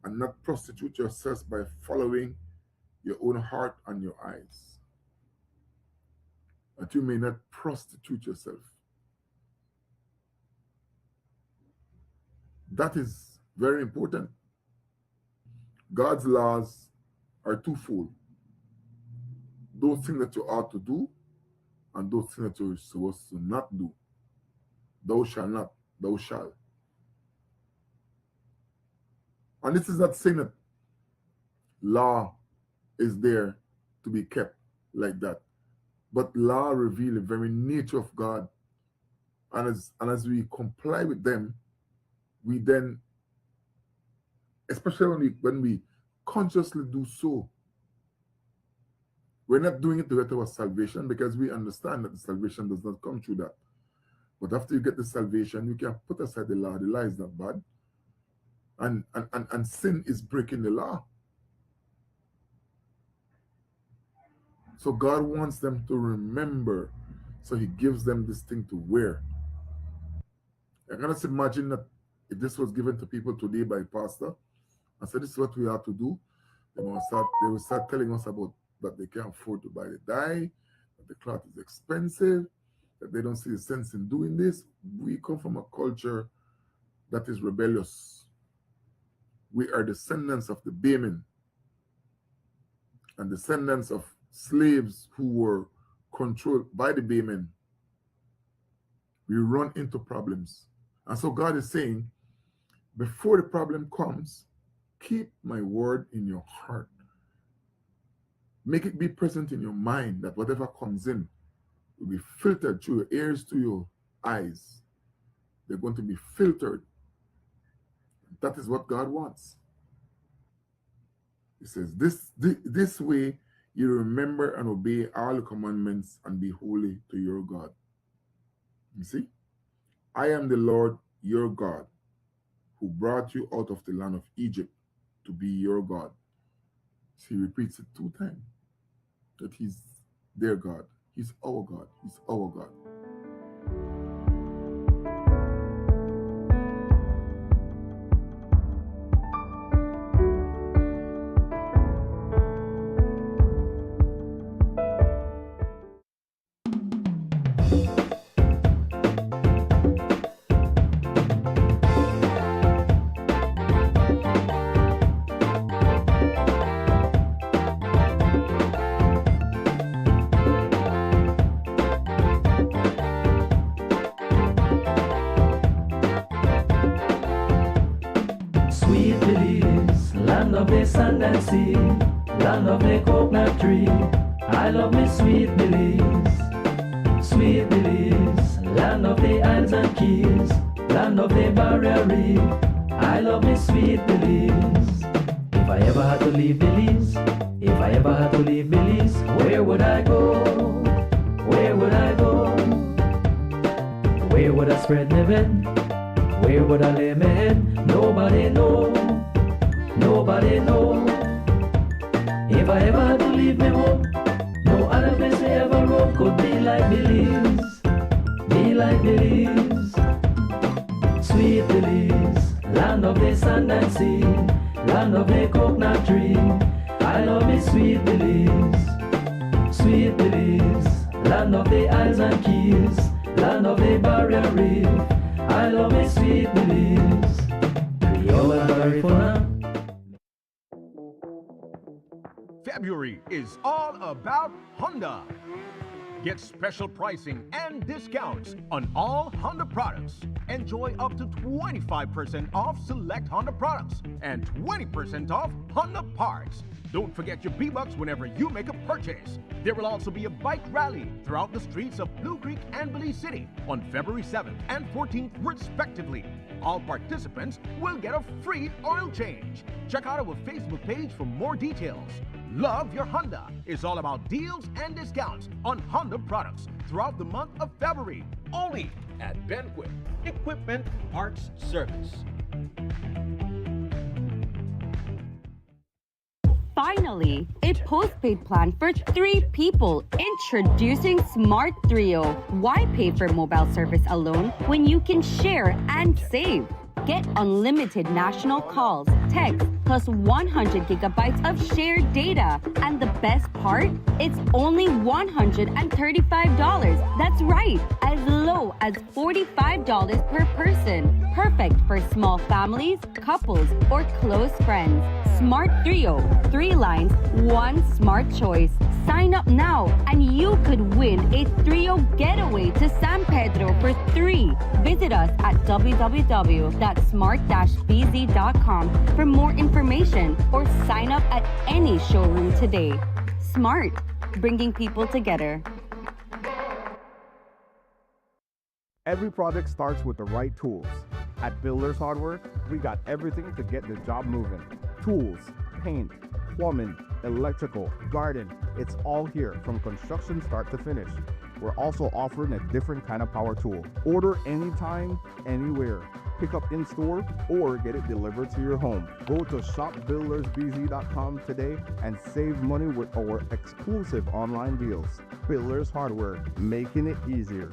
and not prostitute yourselves by following your own heart and your eyes, that you may not prostitute yourself. That is very important. God's laws are twofold: those things that you ought to do, and those things that you're supposed to not do. Thou shalt not, thou shalt. And this is not saying that law is there to be kept like that. But law reveals the very nature of God. And as we comply with them, we then, especially when we consciously do so, we're not doing it to get our salvation, because we understand that the salvation does not come through that. But after you get the salvation, you can put aside the law. The law is not bad. And sin is breaking the law. So God wants them to remember. So he gives them this thing to wear. I can just imagine that if this was given to people today by a pastor, and said, this is what we have to do, they will start telling us about that they can't afford to buy the dye, that the cloth is expensive, that they don't see the sense in doing this. We come from a culture that is rebellious. We are descendants of the Baymen and descendants of slaves who were controlled by the Baymen. We run into problems. And so God is saying, before the problem comes, keep my word in your heart. Make it be present in your mind, that whatever comes in will be filtered through your ears to your eyes. They're going to be filtered. That is what God wants. He says, this way you remember and obey all the commandments and be holy to your God. You see? I am the Lord your God, who brought you out of the land of Egypt to be your God. He repeats it 2 times, that he's their God. He's our God. He's our God. Sand and sea, land of the coconut tree. I love me sweet Belize, land of the isles and keys, land of the barrier reef. I love me sweet Belize. If I ever had to leave Belize, where would I go? Where would I go? Where would I spread my bed? Where would I lay my head? Nobody know. Nobody know. If I ever had to leave me home, no other place I ever roam could be like Belize. Be like Belize. Sweet Belize, land of the sand and sea, land of the coconut tree. I love me sweet Belize. Sweet Belize, land of the isles and keys, land of the barrier reef. I love me sweet Belize. Creole and Garifuna. February is all about Honda. Get special pricing and discounts on all Honda products. Enjoy up to 25% off select Honda products and 20% off Honda parts. Don't forget your B-Bucks whenever you make a purchase. There will also be a bike rally throughout the streets of Blue Creek and Belize City on February 7th and 14th respectively. All participants will get a free oil change. Check out our Facebook page for more details. Love Your Honda is all about deals and discounts on Honda products throughout the month of February, only at Benquip Equipment Parts Service. Finally, a postpaid plan for 3 people. Introducing Smart Trio. Why pay for mobile service alone when you can share and save? Get unlimited national calls, texts, plus 100 gigabytes of shared data. And the best part? It's only $135. That's right, as low as $45 per person. Perfect for small families, couples, or close friends. Smart Trio, 3 lines, 1 smart choice. Sign up now and you could win a Trio getaway to San Pedro for 3. Visit us at www.smart-bz.com for more information or sign up at any showroom today. Smart, bringing people together. Every project starts with the right tools. At Builders Hardware, we got everything to get the job moving. Tools, paint, plumbing, electrical, garden, it's all here from construction start to finish. We're also offering a different kind of power tool. Order anytime, anywhere. Pick up in store or get it delivered to your home. Go to shopbuildersbz.com today and save money with our exclusive online deals. Builders Hardware, making it easier.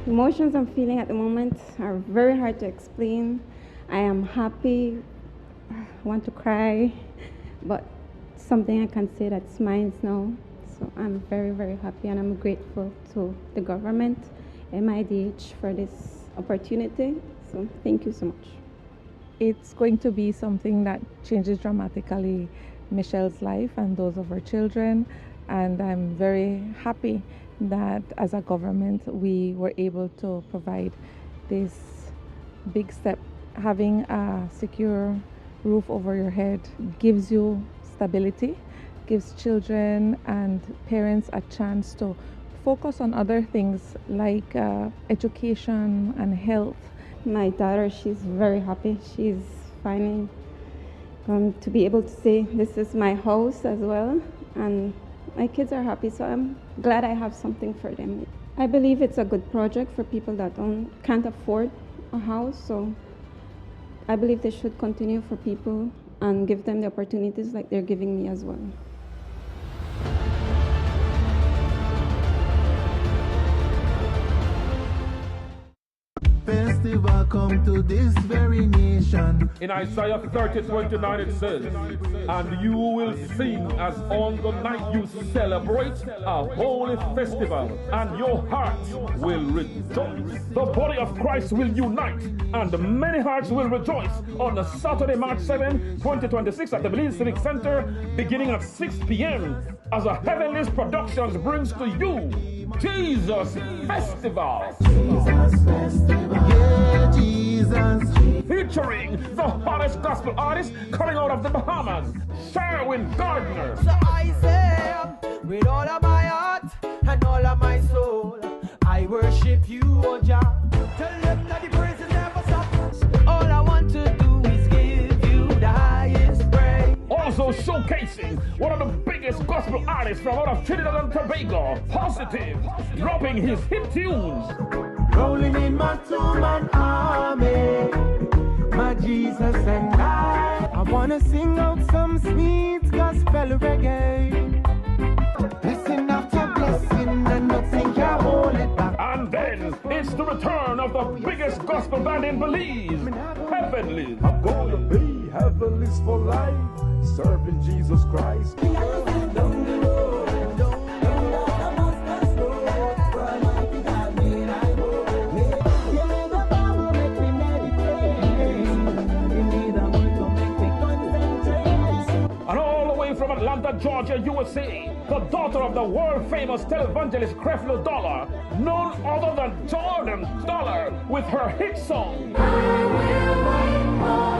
Emotions I'm feeling at the moment are very hard to explain. I am happy, want to cry, but something I can say that smiles now. So I'm very, very happy, and I'm grateful to the government, MIDH, for this opportunity. So thank you so much. It's going to be something that changes dramatically Michelle's life and those of her children, and I'm very happy that as a government we were able to provide this big step. Having a secure roof over your head gives you stability, gives children and parents a chance to focus on other things like education and health. My daughter, she's very happy. She's finally going to be able to say this is my house as well, and my kids are happy, so I'm glad I have something for them. I believe it's a good project for people that can't afford a house, so I believe they should continue for people and give them the opportunities like they're giving me as well. Festival come to this very nation. In Isaiah 30:29 it says, and you will sing as on the night you celebrate a holy festival, and your heart will rejoice. The body of Christ will unite, and many hearts will rejoice on the Saturday, March 7, 2026 at the Belize Civic Center, beginning at 6 p.m. as a Heavenly Productions brings to you Jesus Festival. Jesus Festival. Yeah, Jesus. Featuring the hottest gospel artist coming out of the Bahamas, Sherwin Gardner. So I say, with all of my heart and all of my soul, I worship you, O Jah. Tell them that the praise never stops. All I want to do is give you the highest praise. Also showcasing one of the biggest gospel artists from out of Trinidad and Tobago, Positive, dropping his hit tunes. Rolling in my two-man army, my Jesus and I wanna sing out some sweet gospel reggae. Blessing after blessing, and nothing can hold it back. And then it's the return of the biggest gospel band in Belize, Heavenly. I'm gonna be heavenlies for life, serving Jesus Christ. From Atlanta, Georgia, USA, the daughter of the world-famous televangelist Creflo Dollar, none other than Jordan Dollar, with her hit song. I will wait for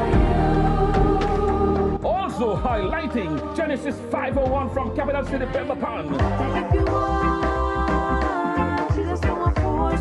you. Also highlighting Genesis 501 from Capital City, Pemberton.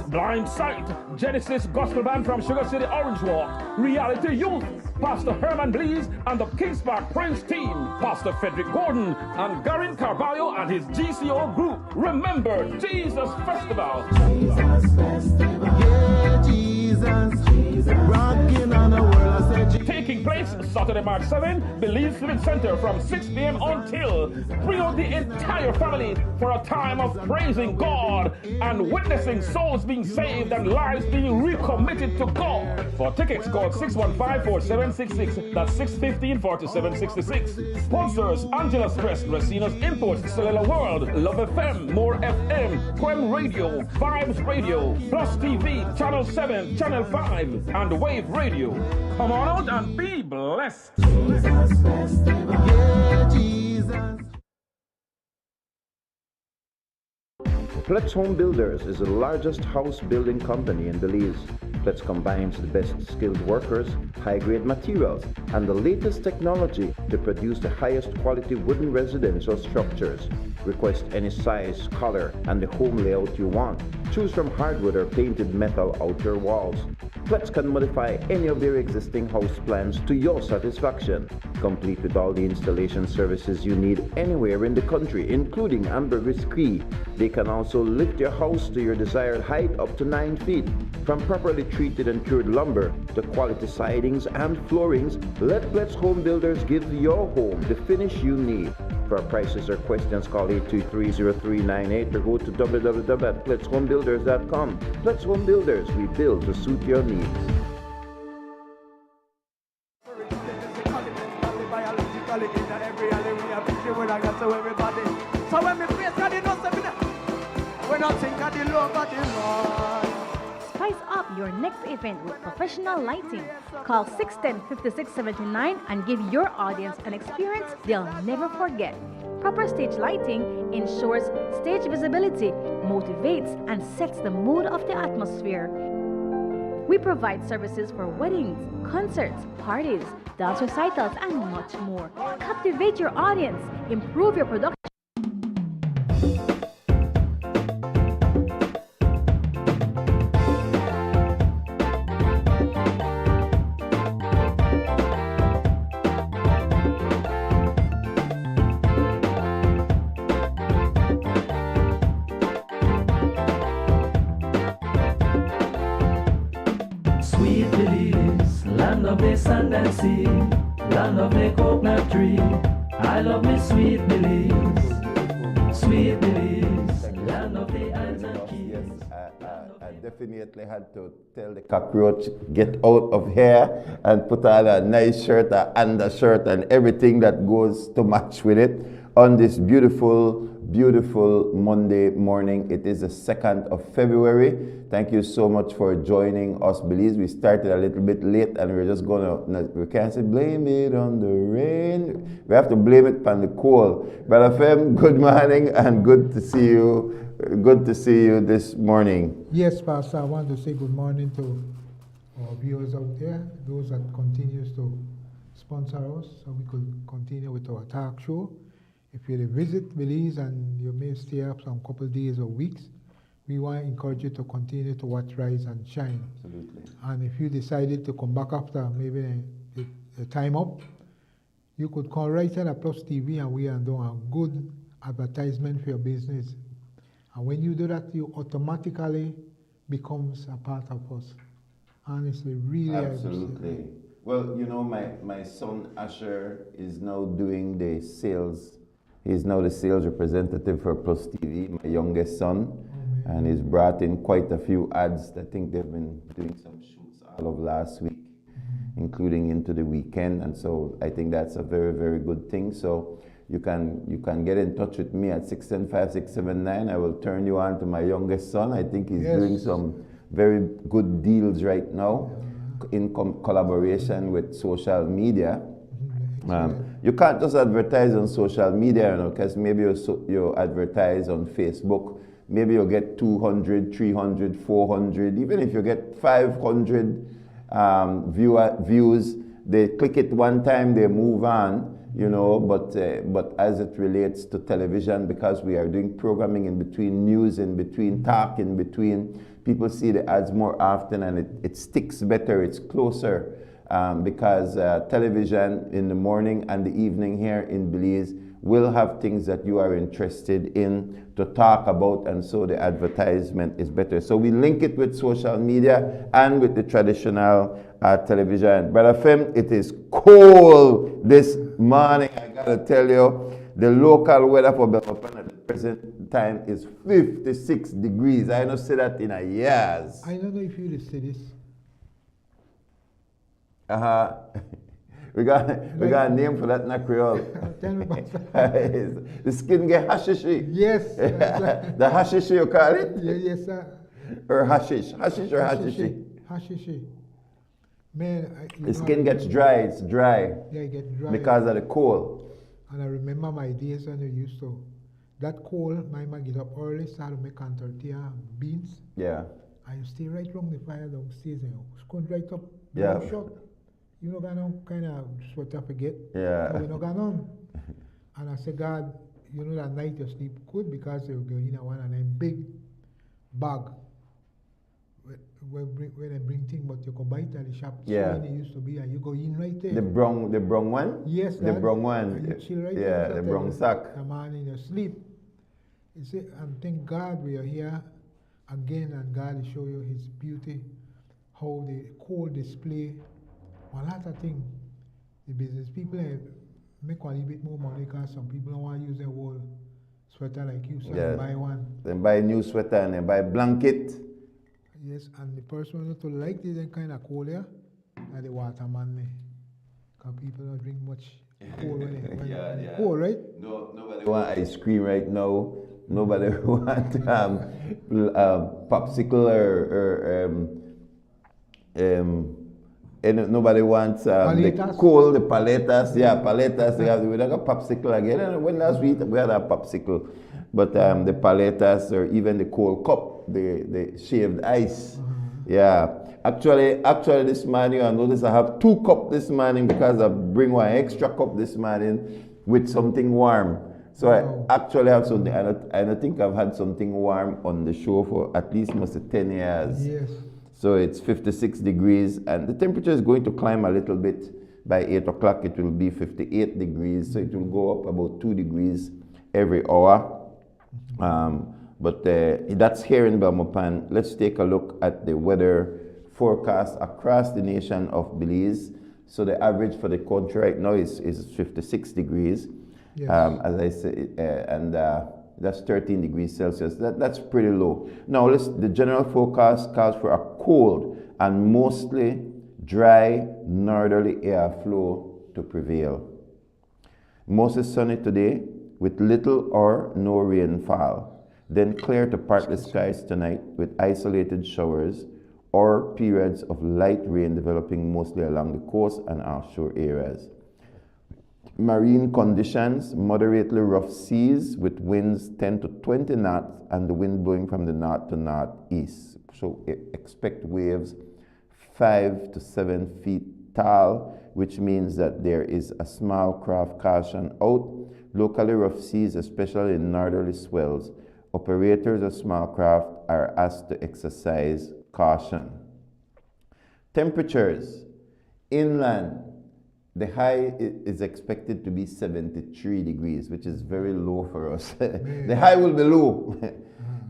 Blind Sight, Genesis Gospel Band from Sugar City, Orange Walk. Reality Youth, Pastor Herman Blees and the Kings Park Prince team, Pastor Frederick Gordon and Garin Carballo and his GCO group. Remember, Jesus Festival. Jesus Festival. Yeah, Jesus. Rocking on the world. Taking place Saturday, March 7, Belize Civic Center from 6 p.m. until. Bring out the entire family for a time of praising God and witnessing souls being saved and lives being recommitted to God. For tickets, call 615-4766. That's 615-4766. Sponsors: Angela's Press, Racina's Imports, Cellular World, Love FM, More FM, Quem Radio, Vibes Radio, PlusTV, Channel 7, Channel 5, and Wave Radio. Come on out and be blessed. Plex Home Builders is the largest house building company in Belize. Plex combines the best skilled workers, high-grade materials, and the latest technology to produce the highest quality wooden residential structures. Request any size, color, and the home layout you want. Choose from hardwood or painted metal outer walls. Plex can modify any of your existing house plans to your satisfaction, complete with all the installation services you need anywhere in the country, including ambergris key. They can also lift your house to your desired height up to 9 feet. From properly treated and cured lumber to quality sidings and floorings, let Plex Home Builders give your home the finish you need. For prices or questions, call 823-0398 or go to www.plexhomebuilders.com. Plex Home Builders, we build to suit your needs. So when we face God, you know something. When I think of the love of the Lord. Spice up your next event with professional lighting. Call 610-5679 and give your audience an experience they'll never forget. Proper stage lighting ensures stage visibility, motivates, and sets the mood of the atmosphere. We provide services for weddings, concerts, parties, dance recitals, and much more. Captivate your audience, improve your production. Sweet Belize, land of the sand and sea, land of the coconut tree. I love me sweet Belize, sweet Belize, land of the islands and keys. I definitely had to tell the cockroach, get out of here and put on a nice shirt, an undershirt, and everything that goes to match with it on this beautiful Monday morning. It is the 2nd of February. Thank you so much for joining us, Belize. We started a little bit late and we're just we can't say blame it on the rain. We have to blame it on the cold. Brother Fem, good morning and good to see you. Good to see you this morning. Yes, Pastor, I want to say good morning to our viewers out there, those that continues to sponsor us so we could continue with our talk show. If you visit Belize and you may stay up some couple of days or weeks, we want to encourage you to continue to watch Rise and Shine. Absolutely. And if you decided to come back after maybe the time up, you could call right at PlusTV and we are doing a good advertisement for your business. And when you do that, you automatically becomes a part of us. Honestly, really. Absolutely. Well, you know, my son Asher is now doing the sales. He's now the sales representative for PlusTV, my youngest son. And he's brought in quite a few ads. I think they've been doing some shoots all of last week, including into the weekend. And so I think that's a very, very good thing. So you can get in touch with me at 610-5679. I will turn you on to my youngest son. I think he's doing some very good deals right now in collaboration with social media. You can't just advertise on social media, you know, because maybe you advertise on Facebook. Maybe you'll get 200, 300, 400. Even if you get 500 views, they click it one time, they move on, you know. But as it relates to television, because we are doing programming in between, news in between, talk in between, people see the ads more often and it sticks better, it's closer. Because television in the morning and the evening here in Belize, will have things that you are interested in to talk about, and so the advertisement is better. So we link it with social media and with the traditional television. Brother Fem, it is cold this morning. I gotta tell you, the local weather for Belmopan at the present time is 56 degrees. I don't say that in a years. I don't know if you say this. We got a name for that in a Creole. Tell me about that. The skin get hashishy. Yes. The hashishy you call it? Yeah, yes, sir. Or hashish. Hashish or hashishi? Hashishi. Man, the skin gets dry. It's dry. Yeah, it gets dry. Because of the cold. And I remember my days when we used to, that cold, my mom get up early, start to make tortilla beans. Yeah. And you stay right along the fire downstairs and scones right up. Yeah. Short. You know, got on kind of sweater forget. Yeah. So we not got on. And I said, God, you know, that night you sleep good because you go in one of them big bag. When I bring things, but you go buy it at the shop. Yeah. It used to be, and you go in right there. The brown one? Yes, the brown one. And you chill right yeah, there. the brown sack. Come on in your sleep. You see, and thank God we are here again, and God will show you His beauty, how the cold display. A lot of things. The business people make a little bit more money because some people don't want to use their whole sweater like you, so they buy one. Then buy a new sweater and then buy a blanket. Yes, and the person who to like this kind of cold here, are the waterman. Because people don't drink much cold when it's cold, right? No, nobody want ice cream right now. Nobody want popsicle and nobody wants the cold, the paletas. Yeah, paletas. We don't got popsicle again. And when last week we had a popsicle, but the paletas or even the cold cup, the shaved ice. Yeah. Actually, this morning I noticed I have 2 cups this morning because I bring one extra cup this morning with something warm. So I actually have something. I don't think I've had something warm on the show for at least almost 10 years. Yes. So it's 56 degrees, and the temperature is going to climb a little bit. By 8 o'clock, it will be 58 degrees. So it will go up about 2 degrees every hour. But that's here in Belmopan. Let's take a look at the weather forecast across the nation of Belize. So the average for the country right now is 56 degrees. Yes. As I said, and that's 13 degrees Celsius. That's pretty low. Now, the general forecast calls for a cold and mostly dry northerly airflow to prevail. Mostly sunny today with little or no rainfall. Then clear to partly skies tonight with isolated showers or periods of light rain developing mostly along the coast and offshore areas. Marine conditions, moderately rough seas with winds 10 to 20 knots and the wind blowing from the north to northeast. So expect waves 5 to 7 feet tall, which means that there is a small craft caution out. Locally rough seas, especially in northerly swells. Operators of small craft are asked to exercise caution. Temperatures. Inland, the high is expected to be 73 degrees, which is very low for us. The high will be low.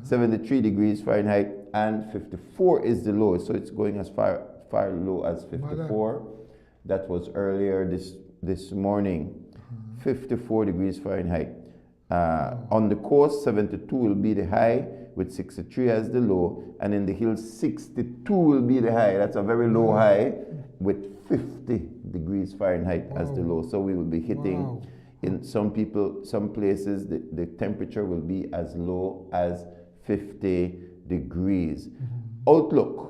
73 degrees Fahrenheit, and 54 is the low. So it's going as far low as 54. That was earlier this morning. 54 degrees Fahrenheit. On the coast, 72 will be the high, with 63 as the low, and in the hills, 62 will be the high. That's a very low high, with 50 degrees Fahrenheit as the low. So we will be hitting, in some places, the temperature will be as low as 50 degrees. Outlook.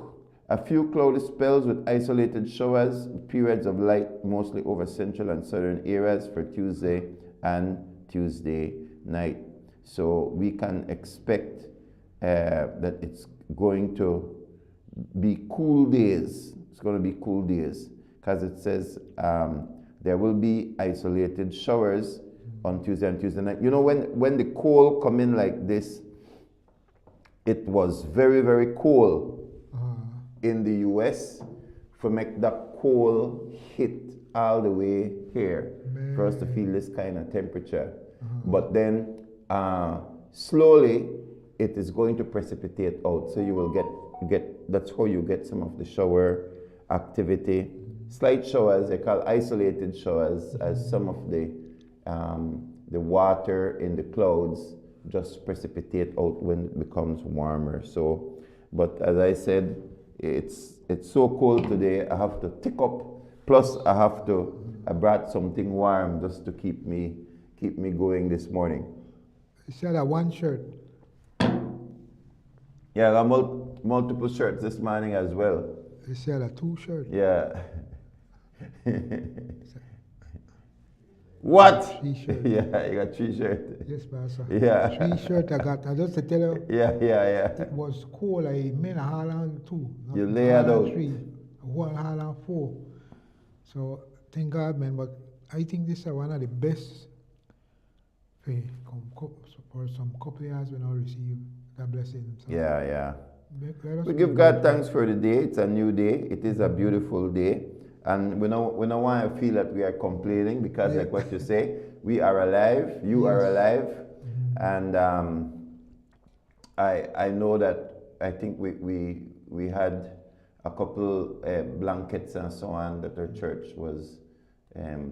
A few cloudy spells with isolated showers, periods of light mostly over central and southern areas for Tuesday and Tuesday night. So we can expect that it's going to be cool days. It's going to be cool days because it says there will be isolated showers on Tuesday and Tuesday night. You know, when the cold come in like this, it was very, very cold in the US for make that cold hit all the way here for us to feel this kind of temperature. But then slowly it is going to precipitate out. So you will get that's how you get some of the shower activity. Slight showers, they call isolated showers, as some of the water in the clouds just precipitate out when it becomes warmer. So, but as I said, it's so cold today. I have to tick up. Plus, I brought something warm just to keep me going this morning. You said that one shirt. Yeah, I got multiple shirts this morning as well. You said that 2 shirts. Yeah. What? 3 shirts. Yeah, you got 3 shirts. Yes, Pastor. Yeah. 3 shirts I got. I just to tell you. Yeah. It was cold. I made a Harlan 2. You layered out. 3. One Harlan 4. So thank God, man. But I think this is one of the best for some couple years when I receive that blessing. So Yeah. We give God thanks for the day. It's a new day. It is a beautiful day. And we don't want to feel that we are complaining, because like what you say, we are alive, you are alive. And I know that I think we had a couple blankets and so on that our church was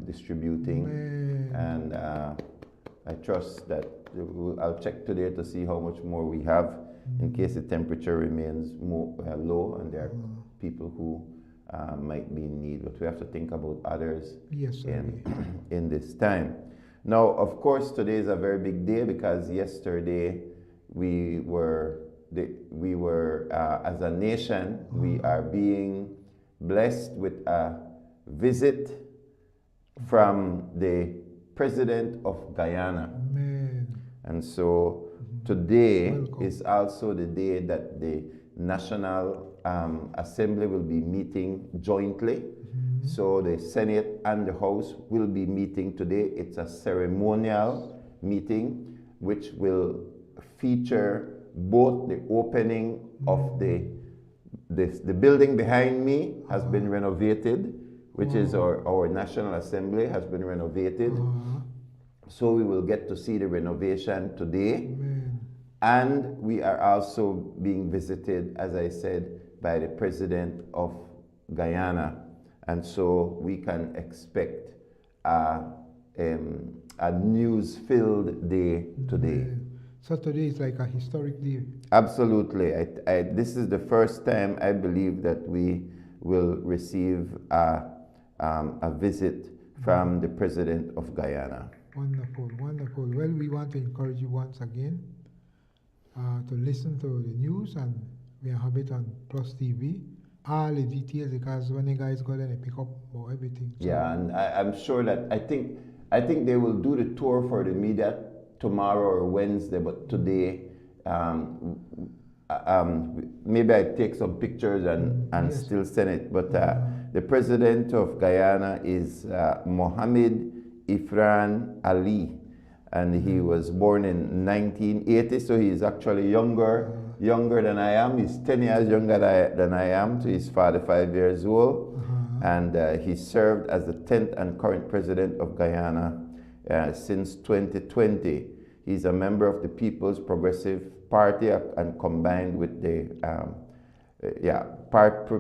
distributing. And I trust that I'll check today to see how much more we have in case the temperature remains more low and there are people who might be in need. But we have to think about others in this time. Now, of course, today is a very big day, because yesterday we were as a nation, we are being blessed with a visit from the President of Guyana. Amen. And so today is also the day that the National Assembly will be meeting jointly. So the Senate and the House will be meeting today. It's a ceremonial meeting which will feature both the opening of the building behind me has been renovated, which is our National Assembly has been renovated. So we will get to see the renovation today. And we are also being visited, as I said, by the President of Guyana. And so we can expect a news-filled day today. So today is like a historic day. Absolutely. This is the first time I believe that we will receive a visit from the President of Guyana. Wonderful, wonderful. Well, we want to encourage you once again to listen to the news, and we have it on PlusTV. All the details, because when the guys go there, they pick up about everything. So yeah, and I'm sure that I think they will do the tour for the media tomorrow or Wednesday, but today maybe I take some pictures and still send it. But the President of Guyana is Mohamed Ifran Ali, and he was born in 1980, so he is actually younger than I am. He's 10 years younger than I am, so he's 45 years old. And he served as the 10th and current President of Guyana since 2020. He's a member of the People's Progressive Party and combined with the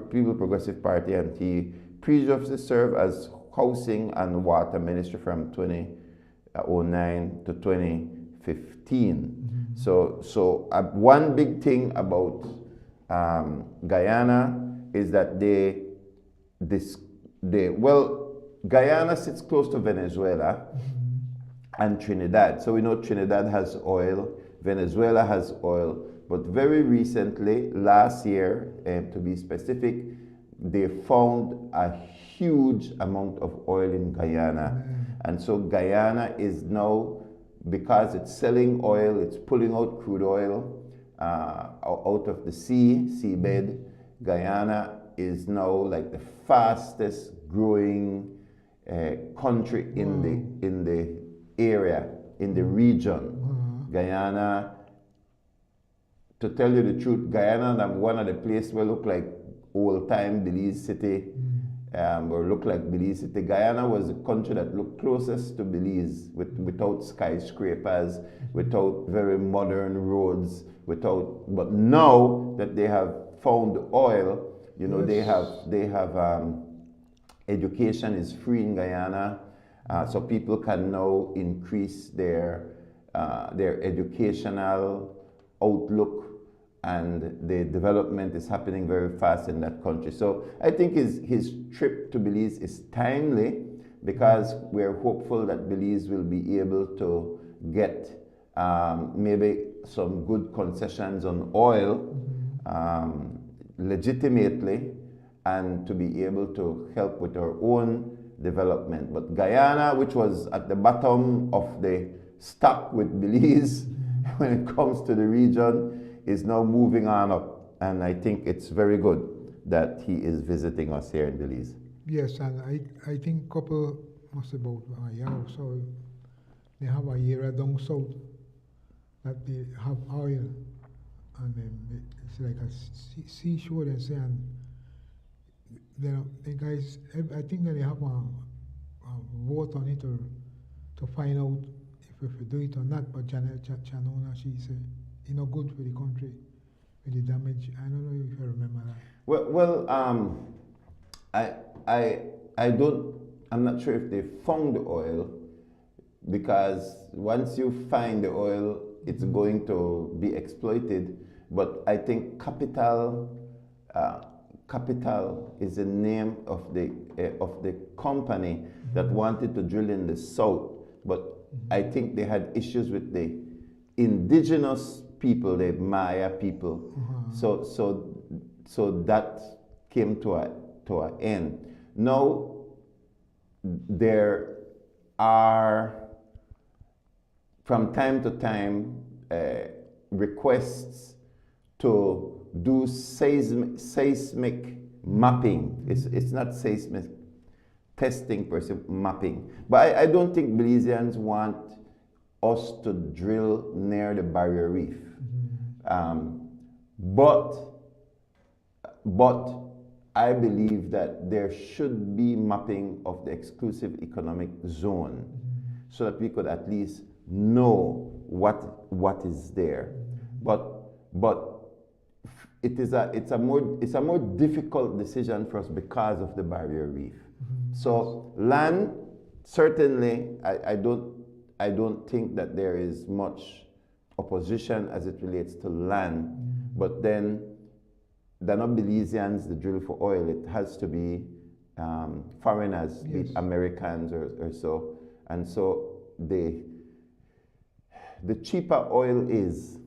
People Progressive Party, and he previously served as Housing and Water Minister from 2009 to 2015. So one big thing about Guyana is that Guyana sits close to Venezuela and Trinidad. So we know Trinidad has oil, Venezuela has oil, but very recently, last year, to be specific, they found a huge amount of oil in Guyana. And so Guyana is now, because it's selling oil, it's pulling out crude oil out of the seabed. Guyana is now like the fastest growing country in the area, in the region. Guyana, to tell you the truth, Guyana is one of the places where look like old-time Belize City. or look like Belize City. Guyana was the country that looked closest to Belize without skyscrapers, without very modern roads, but now that they have found oil, you know, they have education is free in Guyana, so people can now increase their educational outlook, and the development is happening very fast in that country. So I think his trip to Belize is timely, because we're hopeful that Belize will be able to get maybe some good concessions on oil legitimately, and to be able to help with our own development. But Guyana, which was at the bottom of the stack with Belize when it comes to the region, is now moving on up, and I think it's very good that he is visiting us here in Belize. Yes, and I think couple must about a year or so, they have a area down south that they have oil, and it's like a seashore, they say, and the guys, I think that they have a vote on it to find out if we do it or not, but Chanona, she said, good for the country, with the damage. I don't know if you remember that. I'm not sure if they found the oil, because once you find the oil, it's going to be exploited. But I think Capital is the name of the company that wanted to drill in the south, but I think they had issues with the indigenous people, the Maya people. So that came to an end. Now there are from time to time requests to do seismic mapping. It's not seismic testing per se, mapping. But I don't think Belizeans want us to drill near the barrier reef. But I believe that there should be mapping of the exclusive economic zone, so that we could at least know what is there. But it's a more difficult decision for us because of the barrier reef. So land, certainly, I don't think that there is much opposition as it relates to land, but then they're not Belizeans that drill for oil. It has to be foreigners, be it Americans or so. And so the cheaper oil is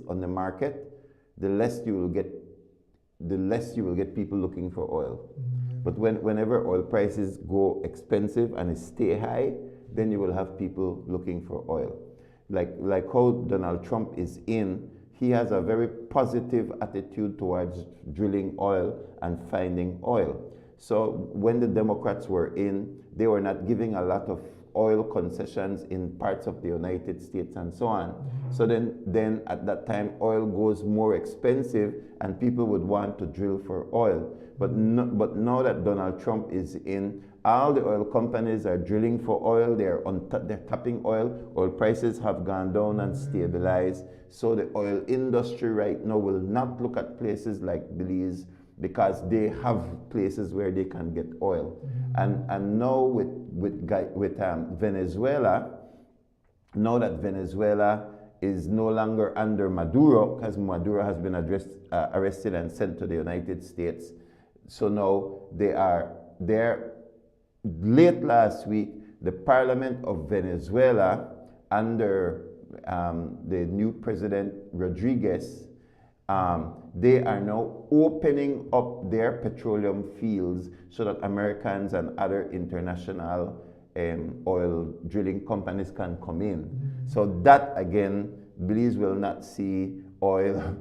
on the market, the less you will get people looking for oil. But whenever oil prices go expensive and stay high, then you will have people looking for oil. Like how Donald Trump is in, he has a very positive attitude towards drilling oil and finding oil. So when the Democrats were in, they were not giving a lot of oil concessions in parts of the United States and so on. So then at that time, oil goes more expensive and people would want to drill for oil. But now that Donald Trump is in, all the oil companies are drilling for oil. They're tapping oil. Oil prices have gone down and stabilized. So the oil industry right now will not look at places like Belize, because they have places where they can get oil. And now with Venezuela, now that Venezuela is no longer under Maduro, because Maduro has been arrested and sent to the United States. So now they are there. Late last week, the Parliament of Venezuela, under the new President Rodriguez, they are now opening up their petroleum fields so that Americans and other international oil drilling companies can come in. So that, again, Belize will not see oil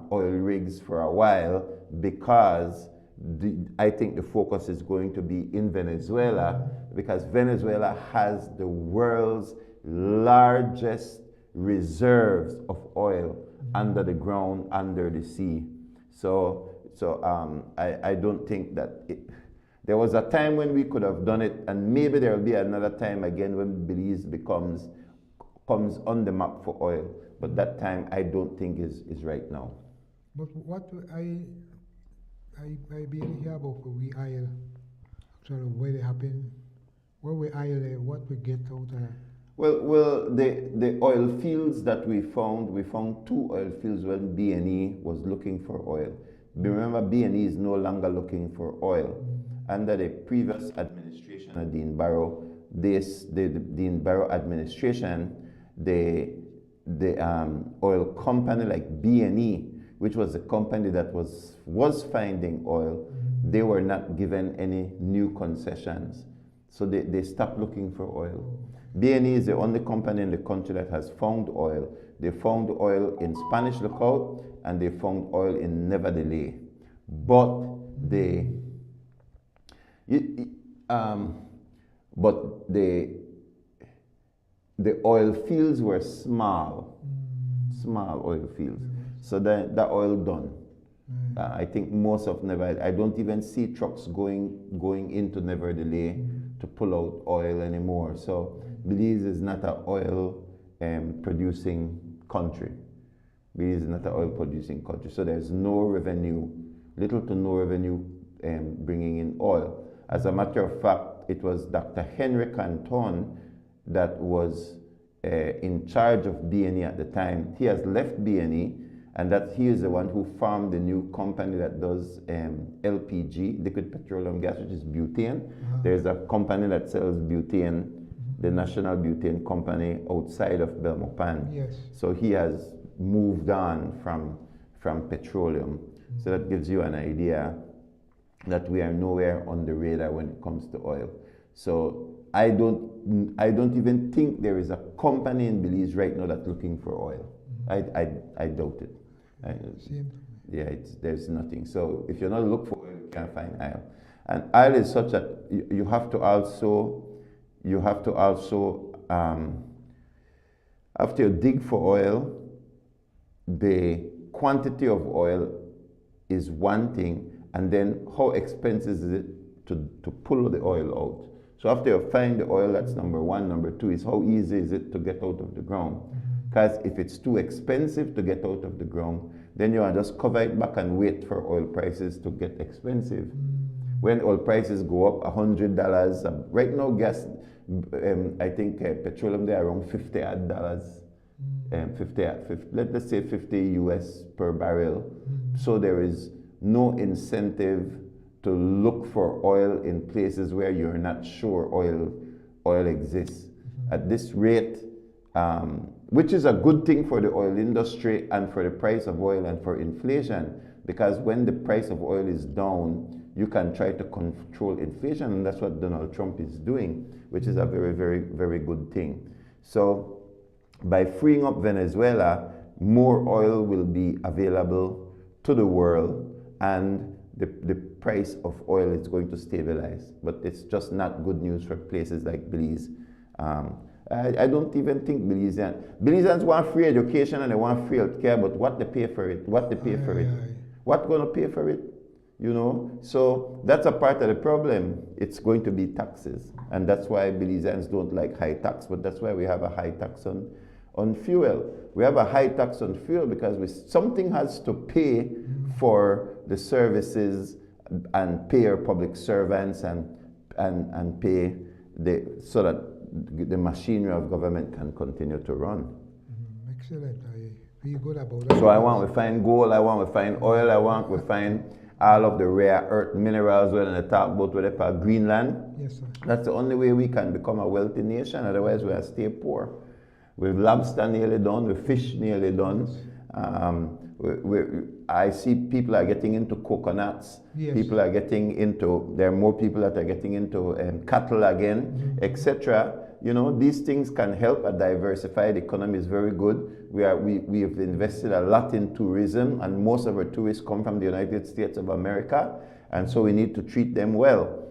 rigs for a while, because I think the focus is going to be in Venezuela, because Venezuela has the world's largest reserves of oil under the ground, under the sea. I don't think that there was a time when we could have done it, and maybe there will be another time again when Belize comes on the map for oil. But that time I don't think is right now. But what I barely hear about we oil, actually where it happen, where we oil, what we get out of. Well, the oil fields that we found 2 oil fields when B&E was looking for oil. Remember, B&E is no longer looking for oil. Under the previous administration of Dean Barrow, the Dean Barrow administration, the oil company like B&E, which was a company that was finding oil, they were not given any new concessions. So they stopped looking for oil. B&E is the only company in the country that has found oil. They found oil in Spanish Lookout and they found oil in Never Delay. But the oil fields were small oil fields. So the oil done. I think most of Never, I don't even see trucks going into Never Delay to pull out oil anymore. So Belize is not an oil producing country. Belize is not an oil producing country. So there's no revenue, little to no revenue bringing in oil. As a matter of fact, it was Dr. Henry Canton that was in charge of B&E at the time. He has left B&E, and that he is the one who formed the new company that does LPG, liquid petroleum gas, which is butane. There's a company that sells butane, the National Butane Company, outside of Belmopan. Yes. So he has moved on from petroleum. So that gives you an idea that we are nowhere on the radar when it comes to oil. So I don't even think there is a company in Belize right now that's looking for oil. I doubt it. There's nothing. So if you're not looking for oil, you can't find oil. And oil is such that you have to also after you dig for oil, the quantity of oil is one thing, and then how expensive is it to pull the oil out. So after you find the oil, that's number one. Number two is how easy is it to get out of the ground. Because if it's too expensive to get out of the ground, then you just cover it back and wait for oil prices to get expensive. When oil prices go up $100, right now gas, I think petroleum there around $50 let's say 50 US per barrel. So there is no incentive to look for oil in places where you're not sure oil exists. At this rate, which is a good thing for the oil industry and for the price of oil and for inflation, because when the price of oil is down, you can try to control inflation, and that's what Donald Trump is doing, which is a very, very, very good thing. So by freeing up Venezuela, more oil will be available to the world, and the price of oil is going to stabilize. But it's just not good news for places like Belize. I don't even think Belizeans want free education and they want free health care, but what they pay for it? What's going to pay for it? You know, so that's a part of the problem. It's going to be taxes, and that's why Belizeans don't like high tax. But that's why we have a high tax on fuel. We have a high tax on fuel because something has to pay for the services and pay our public servants and pay so that the machinery of government can continue to run. Excellent. I feel good about that. So I want to find gold, I want to find oil, I want to find all of the rare earth minerals when they talk about where they call Greenland. Yes, sir. That's the only way we can become a wealthy nation, otherwise we'll stay poor. With lobster nearly done, with fish nearly done. I see people are getting into coconuts. Yes. There are more people that are getting into cattle again, etc. You know, these things can help a diversified economy. Is very good. We have invested a lot in tourism, and most of our tourists come from the United States of America, and so we need to treat them well.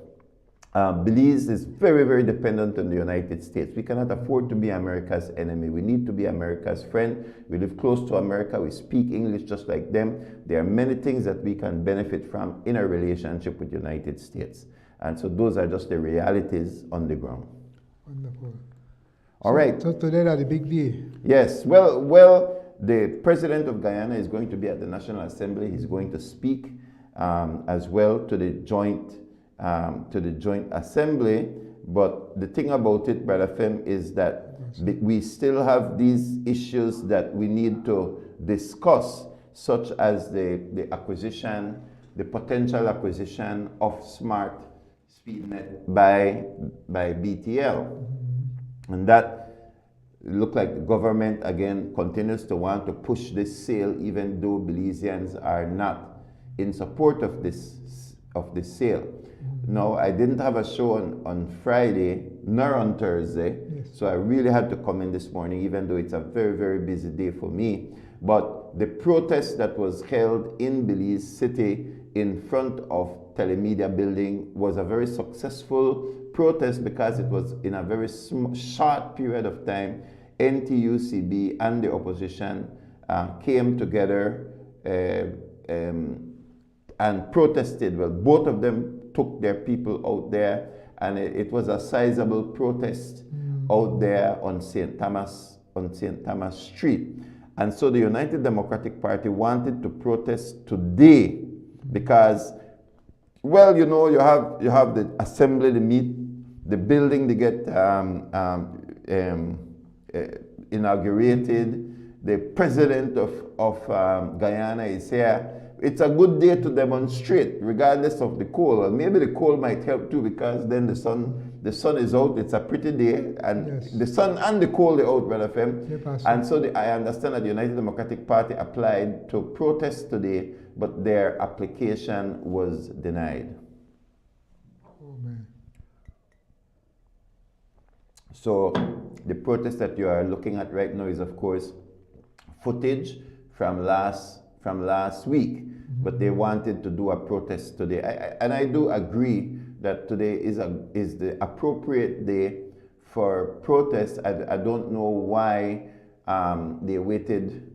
Belize is very, very dependent on the United States. We cannot afford to be America's enemy. We need to be America's friend. We live close to America. We speak English just like them. There are many things that we can benefit from in our relationship with the United States. And so those are just the realities on the ground. Wonderful. All right. So today are the big day. Yes. Well, the president of Guyana is going to be at the National Assembly. He's going to speak as well to the joint assembly. But the thing about it, Brother Fem, is that we still have these issues that we need to discuss, such as the acquisition, the potential acquisition of Smart SpeedNet by BTL. And that look like the government again continues to want to push this sale, even though Belizeans are not in support of this sale. No, I didn't have a show on Friday nor on Thursday, so I really had to come in this morning, even though it's a very, very busy day for me. But the protest that was held in Belize City in front of Telemedia building was a very successful protest because it was in a very short period of time. NTUCB and the opposition came together and protested. Well, both of them took their people out there, and it was a sizable protest out there on St. Thomas Street. And so the United Democratic Party wanted to protest today because, well, you know, you have the assembly, the building to get inaugurated. The president of Guyana is here. It's a good day to demonstrate, regardless of the cold. Or maybe the cold might help too, because then the sun is out. It's a pretty day, and the sun and the cold are out, Brother Fem. And so I understand that the United Democratic Party applied to protest today, but their application was denied. Oh, man. So the protest that you are looking at right now is, of course, footage from last week, but they wanted to do a protest today. And I do agree that today is the appropriate day for protest. I don't know why they waited.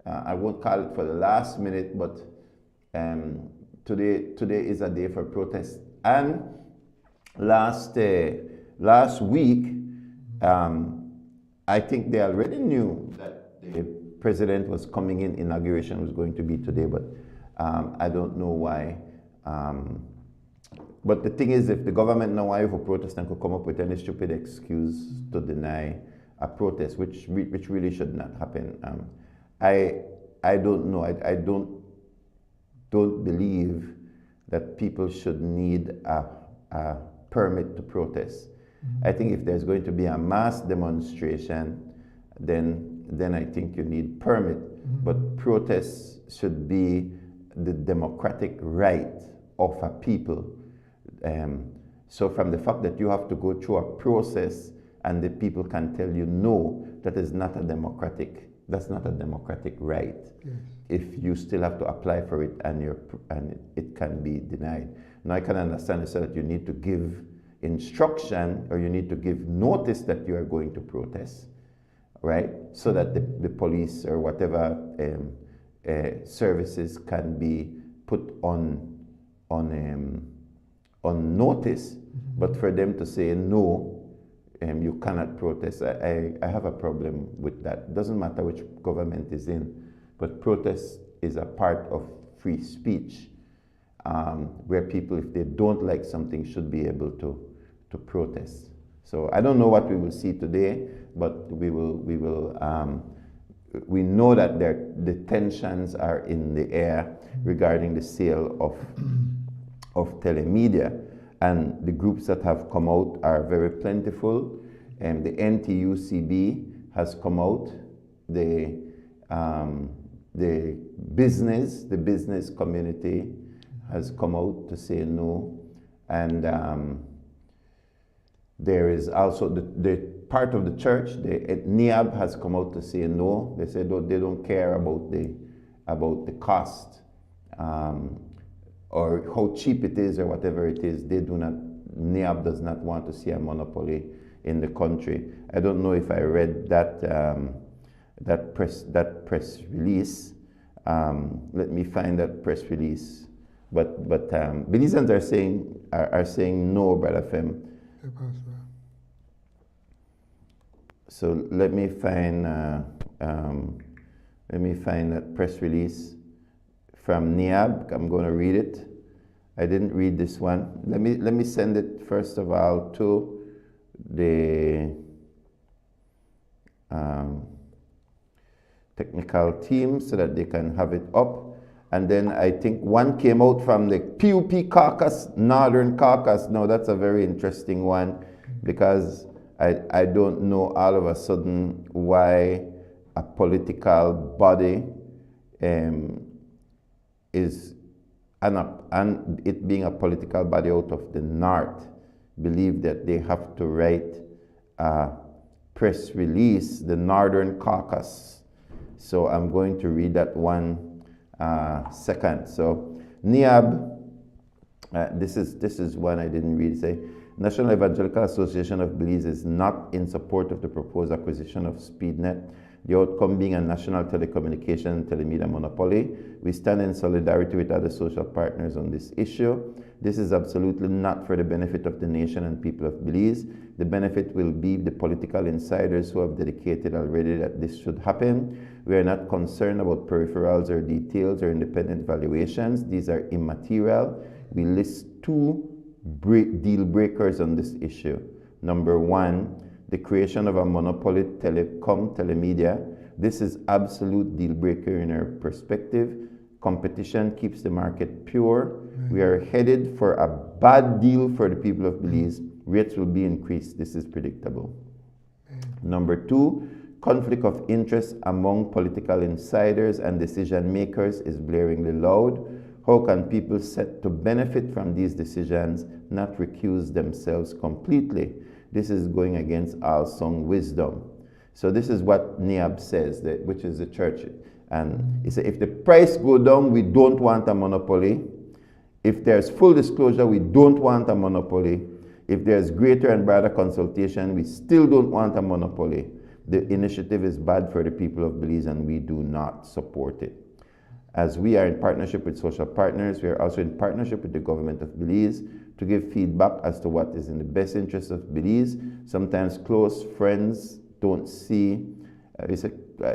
I won't call it for the last minute, but today is a day for protest. And last week, I think they already knew that the president was coming in, inauguration was going to be today, but I don't know why. But the thing is, if the government now why for protest and could come up with any stupid excuse to deny a protest, which really should not happen. I don't know. I don't believe that people should need a permit to protest. I think if there's going to be a mass demonstration, then I think you need permit. But protests should be the democratic right of a people. So from the fact that you have to go through a process and the people can tell you no, that's not a democratic right. Yes. If you still have to apply for it and it can be denied. Now I can understand so that you need to give instruction or you need to give notice that you are going to protest, right? So that the police or whatever services can be put on notice. But for them to say no, you cannot protest, I have a problem with that. It doesn't matter which government is in, but protest is a part of free speech, where people, if they don't like something, should be able to protest. So I don't know what we will see today, but we know that the tensions are in the air regarding the sale of Telemedia, and the groups that have come out are very plentiful. And the NTUCB has come out. The business community has come out to say no, and there is also the part of the church, the NIAB has come out to say no. They said they don't care about the cost or how cheap it is or whatever it is. They do NIAB does not want to see a monopoly in the country. I don't know if I read that that press release. Let me find that press release. But Belizeans are saying no, Brother Fem. So let me find that press release from NIAB. I'm going to read it. I didn't read this one. Let me send it first of all to the technical team so that they can have it up. And then I think one came out from the PUP caucus, Northern Caucus. Now that's a very interesting one, because I don't know all of a sudden why a political body is, and it being a political body out of the North, believe that they have to write a press release, the Northern Caucus. So I'm going to read that one second. So NIAB, this is one I didn't read. Say, National Evangelical Association of Belize is not in support of the proposed acquisition of SpeedNet, the outcome being a national telecommunication and telemedia monopoly. We stand in solidarity with other social partners on this issue. This is absolutely not for the benefit of the nation and people of Belize. The benefit will be the political insiders who have dedicated already that this should happen. We are not concerned about peripherals or details or independent valuations. These are immaterial. We list two deal breakers on this issue. Number one, the creation of a monopoly telemedia. This is absolute deal breaker in our perspective. Competition keeps the market pure. We are headed for a bad deal for the people of Belize. Rates will be increased. This is predictable. Number two, conflict of interest among political insiders and decision makers is blaringly loud. How can people set to benefit from these decisions not recuse themselves completely? This is going against all sound wisdom. So this is what NIAB says, which is the church. And it says, if the price go down, we don't want a monopoly. If there's full disclosure, we don't want a monopoly. If there's greater and broader consultation, we still don't want a monopoly. The initiative is bad for the people of Belize and we do not support it. As we are in partnership with social partners, we are also in partnership with the government of Belize to give feedback as to what is in the best interest of Belize. Sometimes close friends don't see,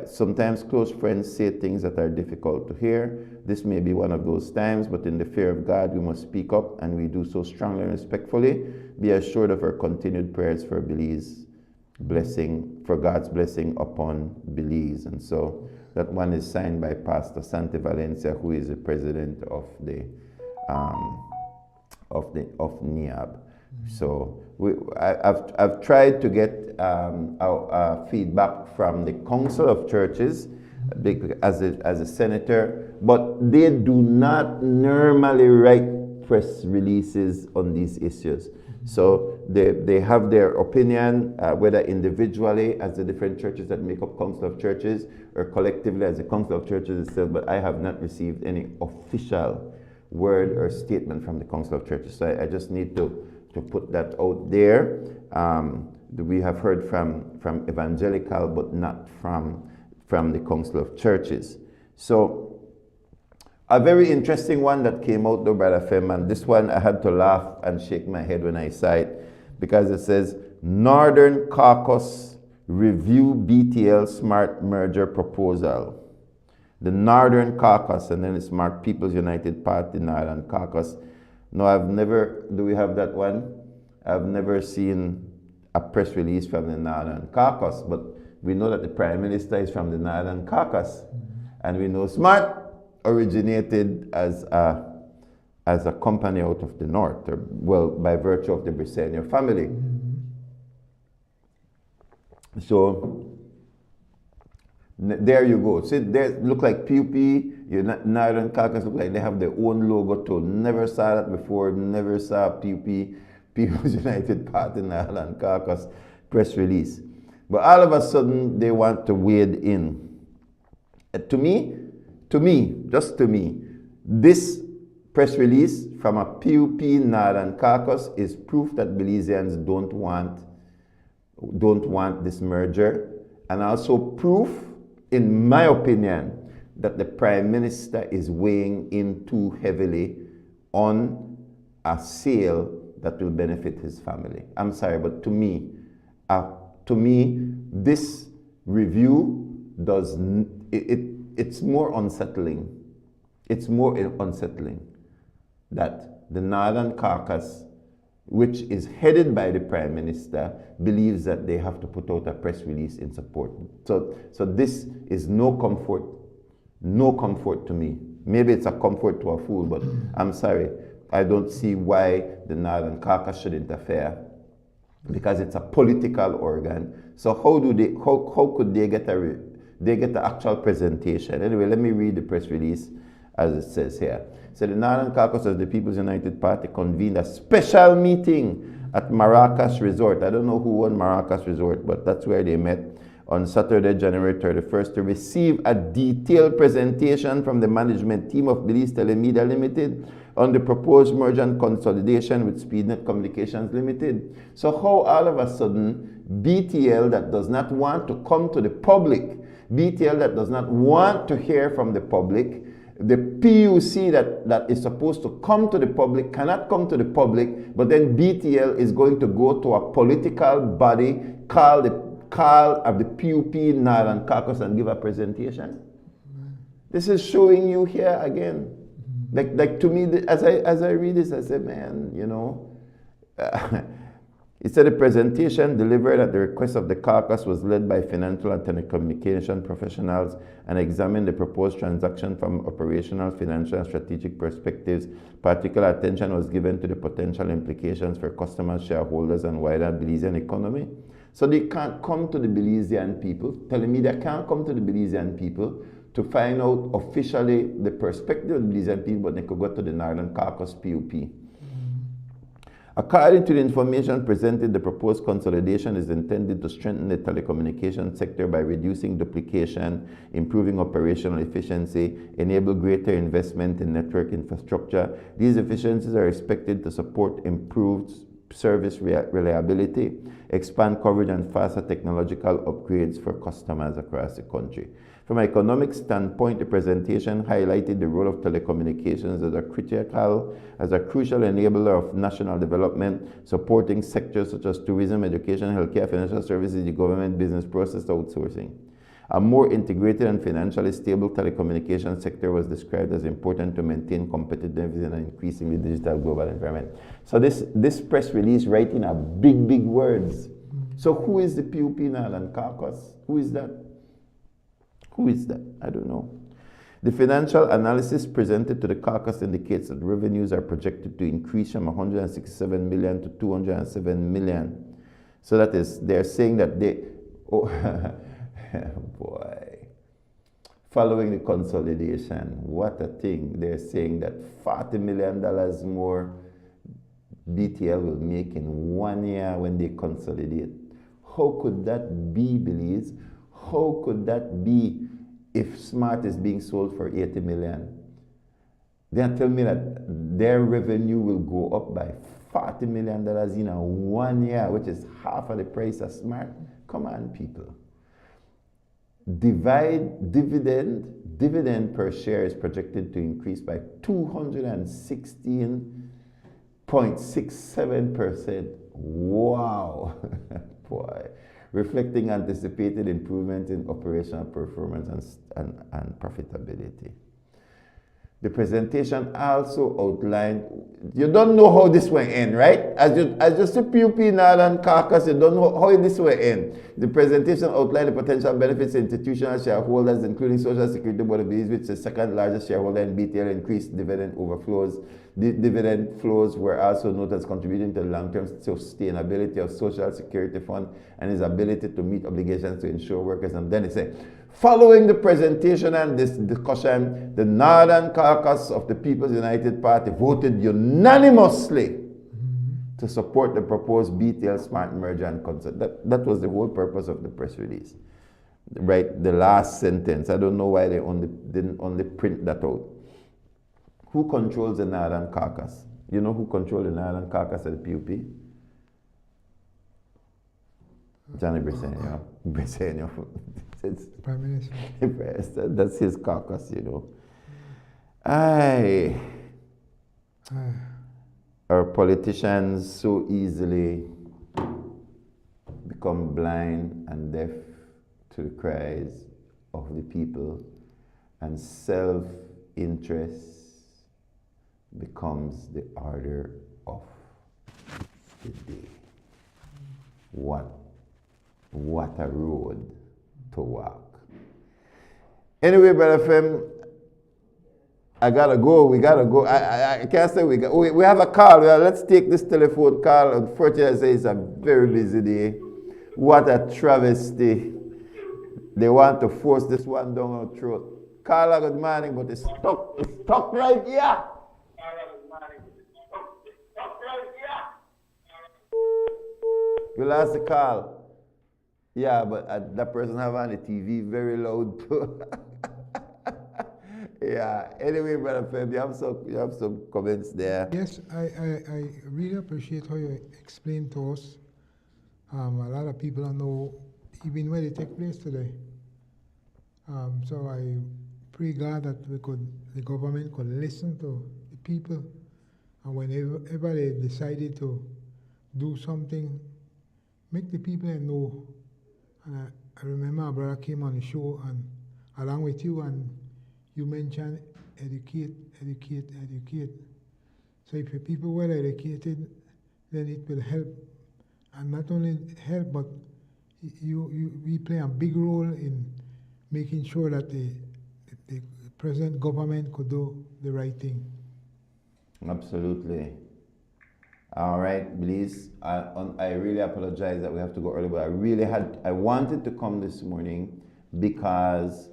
sometimes close friends say things that are difficult to hear. This may be one of those times, but in the fear of God, we must speak up, and we do so strongly and respectfully. Be assured of our continued prayers for Belize blessing, for God's blessing upon Belize. And so that one is signed by Pastor Sante Valencia, who is the president of the NIAB. So I've tried to get our feedback from the Council of Churches as a senator, but they do not normally write press releases on these issues. So they have their opinion, whether individually as the different churches that make up Council of Churches or collectively as the Council of Churches itself, but I have not received any official word or statement from the Council of Churches. So I just need to put that out there. We have heard from evangelical, but not from the Council of Churches. So a very interesting one that came out though, Brother Fem, and this one I had to laugh and shake my head when I saw it, because it says, Northern Caucus review BTL Smart merger proposal. The Northern Caucus, and then it's marked People's United Party Northern Caucus. No, do we have that one? I've never seen a press release from the Northern Caucus, but we know that the Prime Minister is from the Northern Caucus. And we know Smart originated as a company out of the North, or, well, by virtue of the Briceño family. So there you go. See, they look like PUP, Northern Caucus look like they have their own logo too. Never saw that before, never saw PUP, People's United Party Northern Caucus press release. But all of a sudden, they want to wade in. To me, just to me, this press release from a PUP Northern Caucus is proof that Belizeans don't want this merger, and also proof, in my opinion, that the Prime Minister is weighing in too heavily on a sale that will benefit his family. I'm sorry, but to me, this review it's more unsettling. It's more unsettling that the Northern Caucus, which is headed by the Prime Minister, believes that they have to put out a press release in support. So this is no comfort to me. Maybe it's a comfort to a fool, but I'm sorry. I don't see why the Northern Caucus should interfere, because it's a political organ. So how could they get the actual presentation? Anyway, let me read the press release as it says here. So the Northern Caucus of the People's United Party convened a special meeting at Maracas Resort. I don't know who won Maracas Resort, but that's where they met on Saturday, January 31st, to receive a detailed presentation from the management team of Belize Telemedia Limited on the proposed merger and consolidation with SpeedNet Communications Limited. So how all of a sudden BTL, that does not want to come to the public, BTL that does not want to hear from the public, the PUC that is supposed to come to the public cannot come to the public, but then BTL is going to go to a political body called the PUP Northern Caucus and give a presentation. This is showing you here again. Like to me, as I read this, I said, man, you know, it said the presentation delivered at the request of the caucus was led by financial and telecommunication professionals and examined the proposed transaction from operational, financial, and strategic perspectives. Particular attention was given to the potential implications for customers, shareholders, and wider Belizean economy. So they can't come to the Belizean people. Telemedia can't come to the Belizean people to find out officially the perspective of the Belizean people, but they could go to the Northern Caucus PUP. According to the information presented, the proposed consolidation is intended to strengthen the telecommunications sector by reducing duplication, improving operational efficiency, enable greater investment in network infrastructure. These efficiencies are expected to support improved service reliability, expand coverage, and faster technological upgrades for customers across the country. From an economic standpoint, the presentation highlighted the role of telecommunications as a crucial enabler of national development, supporting sectors such as tourism, education, healthcare, financial services, the government, business process outsourcing. A more integrated and financially stable telecommunications sector was described as important to maintain competitiveness in an increasingly digital global environment. So this press release writing a big words. So who is the PUP Northern Caucus? Who is that? Who is that? I don't know. The financial analysis presented to the caucus indicates that revenues are projected to increase from 167 million to 207 million. So that is, they're saying that boy, following the consolidation, what a thing. They're saying that $40 million more BTL will make in 1 year when they consolidate. How could that be, Belize? How could that be if Smart is being sold for 80 million? They tell me that their revenue will go up by $40 million in 1 year, which is half of the price of Smart. Come on, people. Dividend per share is projected to increase by 216.67%. Wow. Boy. Reflecting anticipated improvement in operational performance and profitability. The presentation also outlined, you don't know how this will end, right? As you see PUP Northern Caucus, you don't know how this will end. The presentation outlined the potential benefits to institutional shareholders, including Social Security Board of Belize, which is the second largest shareholder in BTL, increased dividend overflows. The dividend flows were also noted as contributing to the long-term sustainability of Social Security Fund and its ability to meet obligations to insure workers. And then it said, following the presentation and this discussion, the Northern Caucus of the People's United Party voted unanimously to support the proposed BTL Smart merger and consent. That was the whole purpose of the press release. Right, the last sentence. I don't know why they didn't only print that out. Who controls the Northern Caucus? You know who controls the Northern Caucus at the PUP? Johnny Briceño. Briceño. Prime Minister. That's his caucus, you know. Our politicians so easily become blind and deaf to the cries of the people, and self-interest becomes the order of the day. What a road to walk. Anyway, Brother Fem, I gotta go. We gotta go. I can't say we got. We have a call. Let's take this telephone call. Unfortunately, I say it's a very busy day. What a travesty. They want to force this one down our throat. Carla, good morning, but it's stuck. It's stuck right here. We lost the call. Yeah, but that person have on the TV very loud too. Yeah. Anyway, Brother Feb, you have some comments there. Yes, I really appreciate how you explained to us. A lot of people don't know even where they take place today. So I pray God that the government could listen to the people, and whenever they decided to do something, make the people know. And I remember our brother came on the show, and along with you, and you mentioned educate. So if the people were educated, then it will help. And not only help, but we play a big role in making sure that the present government could do the right thing. Absolutely. All right, please. I really apologize that we have to go early, but I wanted to come this morning because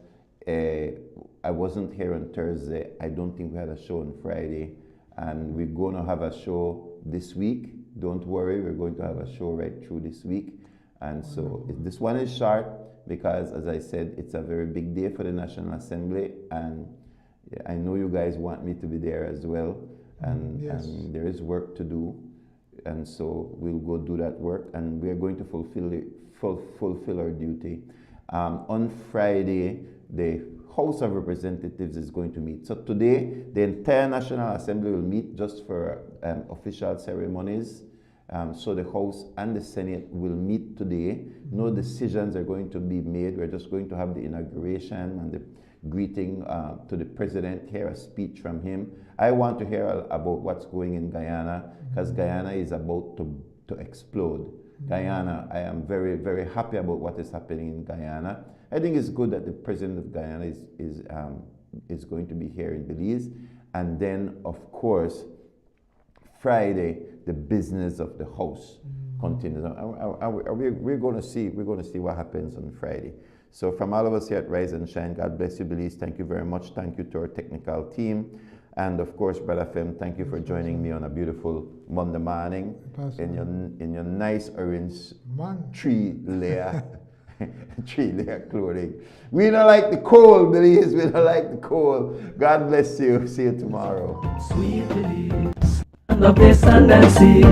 I wasn't here on Thursday. I don't think we had a show on Friday, and we're going to have a show this week. Don't worry, we're going to have a show right through this week. And so this one is short because, as I said, it's a very big day for the National Assembly, and I know you guys want me to be there as well, and, yes. And there is work to do, and so we'll go do that work, and we're going to fulfill our duty. On Friday, the House of Representatives is going to meet. So today, the entire National Assembly will meet just for official ceremonies. So the House and the Senate will meet today. No decisions are going to be made. We're just going to have the inauguration and the greeting to the president, hear a speech from him. I want to hear about what's going in Guyana, because Guyana is about to explode. Guyana, I am very, very happy about what is happening in Guyana. I think it's good that the president of Guyana is going to be here in Belize. And then, of course, Friday, the business of the House continues. We're going to see what happens on Friday. So from all of us here at Rise and Shine, God bless you, Belize. Thank you very much. Thank you to our technical team. And of course, Brother Fem, thank you for joining me on a beautiful Monday morning in your nice orange three-layer clothing. We don't like the cold, Belize. We don't like the cold. God bless you. See you tomorrow. Sweet Belize, land of the sand and sea,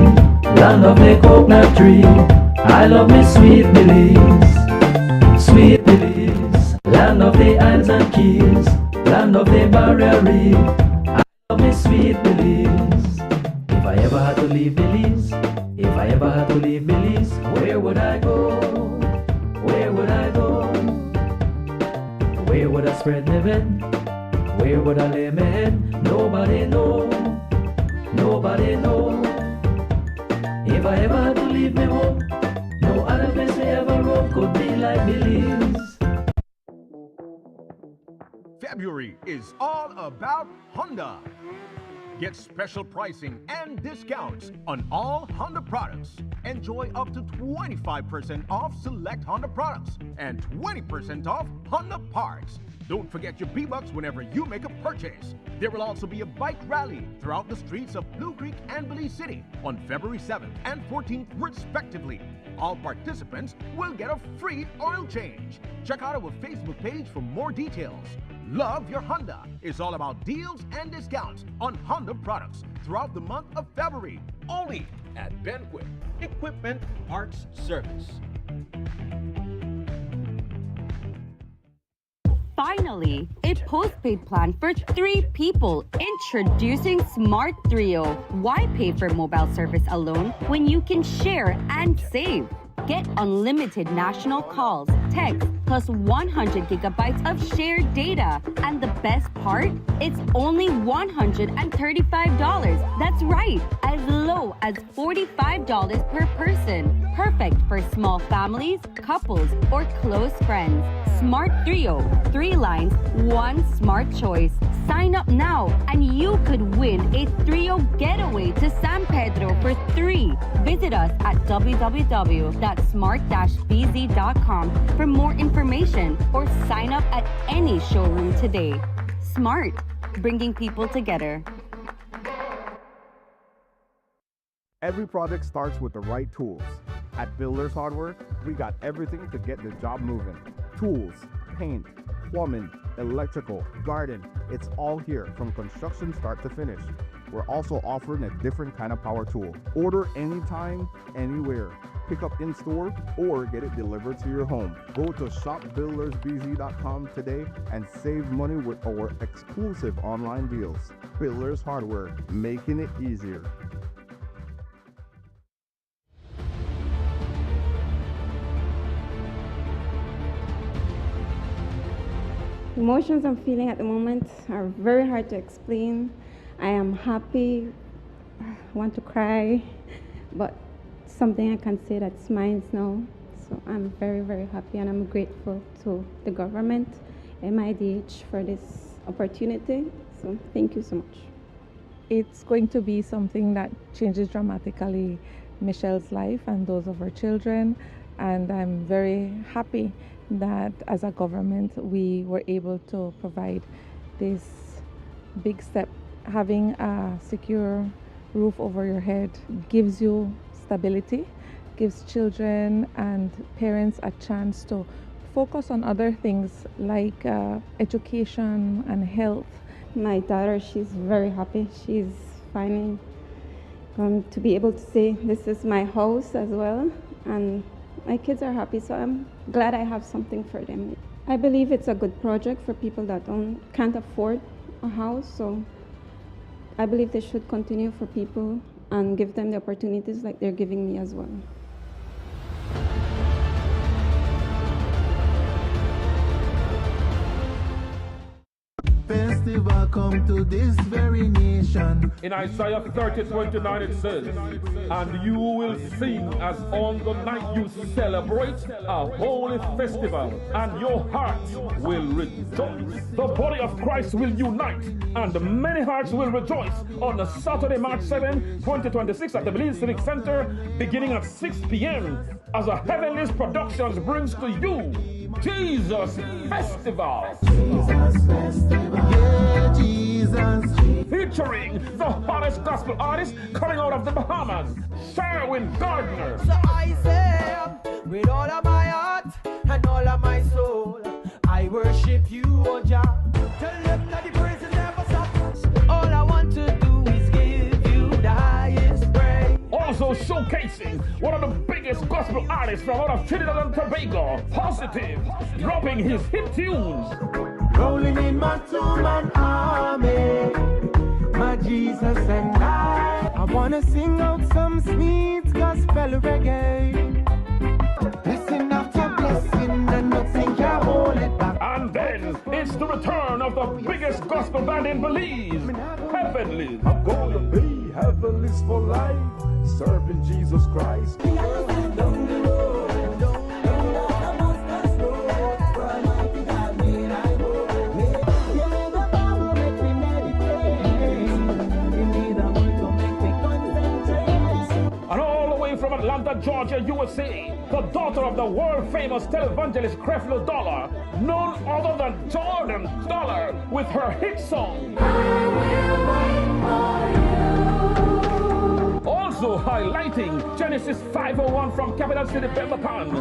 land of the coconut tree. I love me sweet Belize, sweet Belize, land of the islands and keys, land of the barrier reef. I love me sweet Belize. If I ever had to leave Belize, where would I go? Where would I go? Where would I spread my bed? Where would I lay my head? Nobody know. Nobody know. If I ever had to leave me home, no other place I ever roam could be like Belize. February is all about Honda. Get special pricing and discounts on all Honda products. Enjoy up to 25% off select Honda products and 20% off Honda parts. Don't forget your B-Bucks whenever you make a purchase. There will also be a bike rally throughout the streets of Blue Creek and Belize City on February 7th and 14th respectively. All participants will get a free oil change. Check out our Facebook page for more details. Love Your Honda is all about deals and discounts on Honda products throughout the month of February, only at Benquit Equipment Parts Service. Finally, a postpaid plan for 3 people. Introducing Smart Trio. Why pay for mobile service alone when you can share and save? Get unlimited national calls, texts, plus 100 gigabytes of shared data. And the best part? It's only $135. That's right, as low as $45 per person. Perfect for small families, couples, or close friends. Smart Trio, 3 lines, 1 smart choice. Sign up now and you could win a Trio getaway to San Pedro for 3. Visit us at www.smart-bz.com for more information or sign up at any showroom today. Smart, bringing people together. Every project starts with the right tools. At Builders Hardware, we got everything to get the job moving. Tools, paint, plumbing, electrical, garden, it's all here from construction start to finish. We're also offering a different kind of power tool. Order anytime, anywhere. Pick up in store or get it delivered to your home. Go to shopbuildersbz.com today and save money with our exclusive online deals. Builders Hardware, making it easier. Emotions I'm feeling at the moment are very hard to explain. I am happy, I want to cry, but something I can say that's mine now. So I'm very, very happy, and I'm grateful to the government, MIDH, for this opportunity. So thank you so much. It's going to be something that changes dramatically Michelle's life and those of her children, and I'm very happy that as a government we were able to provide this big step. Having a secure roof over your head gives you stability, gives children and parents a chance to focus on other things like education and health. My daughter, she's very happy. She's finally going to be able to say this is my house as well, and my kids are happy, so I'm glad I have something for them. I believe it's a good project for people that can't afford a house, so I believe they should continue for people and give them the opportunities like they're giving me as well. Festival come to this very nation. In Isaiah 30:29 it says, and you will sing as on the night you celebrate a holy festival, and your heart will rejoice. The body of Christ will unite, and many hearts will rejoice on the Saturday, March 7, 2026 at the Belize Civic Center, beginning at 6 p.m. as a Heavenly Productions brings to you Jesus Festival. Jesus Festival. Yeah, Jesus. Featuring the hottest gospel artist coming out of the Bahamas, Sherwin Gardner. So I say, with all of my heart and all of my soul, I worship you, oh Jah. Tell them that the praise will never stop. All I want to do is give you the highest praise. Also showcasing one of the biggest gospel artists from out of Trinidad and Tobago, Positive, dropping his hit tunes. Rolling in my two-man army, my Jesus and I wanna sing out some sweet gospel reggae. Blessing after blessing, and nothing can hold it back. And then it's the return of the biggest gospel band in Belize, Heavenly. I'm gonna be heavenlies for life, serving Jesus Christ. From Atlanta, Georgia, USA, the daughter of the world-famous televangelist Creflo Dollar, none other than Jordan Dollar, with her hit song. Also highlighting Genesis 5:01 from Capital City, Pemberton.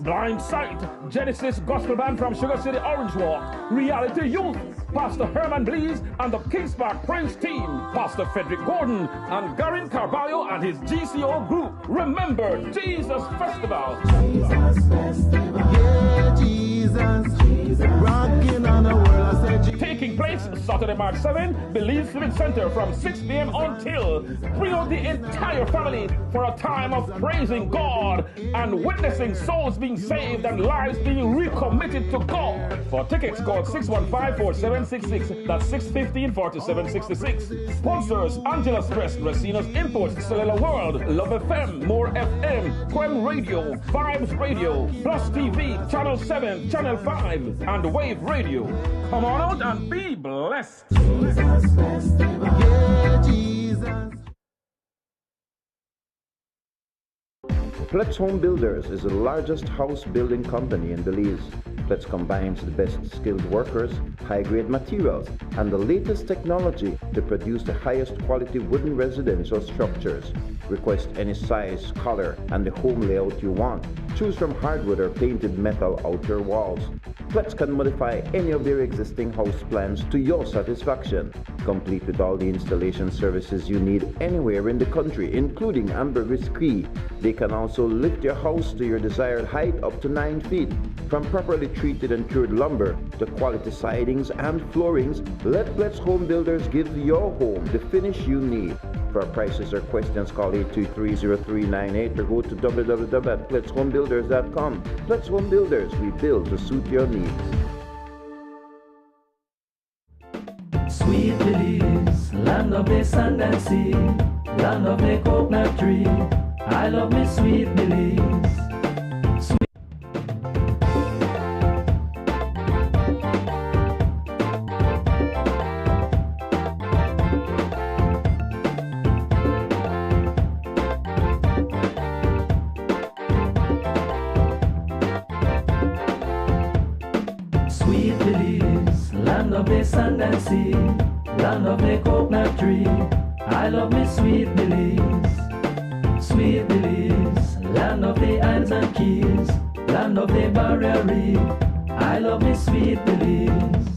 Blind Sight, Genesis Gospel Band from Sugar City Orange Walk, Reality Youth, Pastor Herman Blees and the Kings Park Praise Team, Pastor Frederick Gordon and Garin Carballo and his GCO group. Remember Jesus Festival. Jesus Festival. Yeah, Jesus. Rocking on the world. I said Jesus. Taking place Saturday, March 7, Belize Civic Center from 6 p.m. until. Bring out the entire family for a time of praising God and witnessing souls being saved and lives being recommitted to God. For tickets, call 615-4766. That's 615-4766. Sponsors: Angela's Press, Racina's Imports, Cellular World, Love FM, More FM, Quem Radio, Vibes Radio, Plus TV, Channel 7, Channel 5, and Wave Radio. Come on out and be blessed. Jesus Festival. Yeah, Jesus. Pletz Home Builders is the largest house building company in Belize. Pletz combines the best skilled workers, high-grade materials, and the latest technology to produce the highest quality wooden residential structures. Request any size, color, and the home layout you want. Choose from hardwood or painted metal outer walls. Pletz can modify any of your existing house plans to your satisfaction, complete with all the installation services you need anywhere in the country, including ambergris key. They can also lift your house to your desired height up to 9 feet. From properly treated and cured lumber to quality sidings and floorings, let Pletz Home Builders give your home the finish you need. For prices or questions, call 823-0398 or go to www.pletzhomebuilders.com. Pletz Home Builders, we build to suit your needs. Sweet Belize, land of the sand and sea, land of the coconut tree. I love me sweet Belize. Sweet Belize, land of the sand and sea, land of the coconut tree. I love me sweet Belize. Sweet Belize, land of the islands and keys, land of the barrier reef. I love me sweet Belize.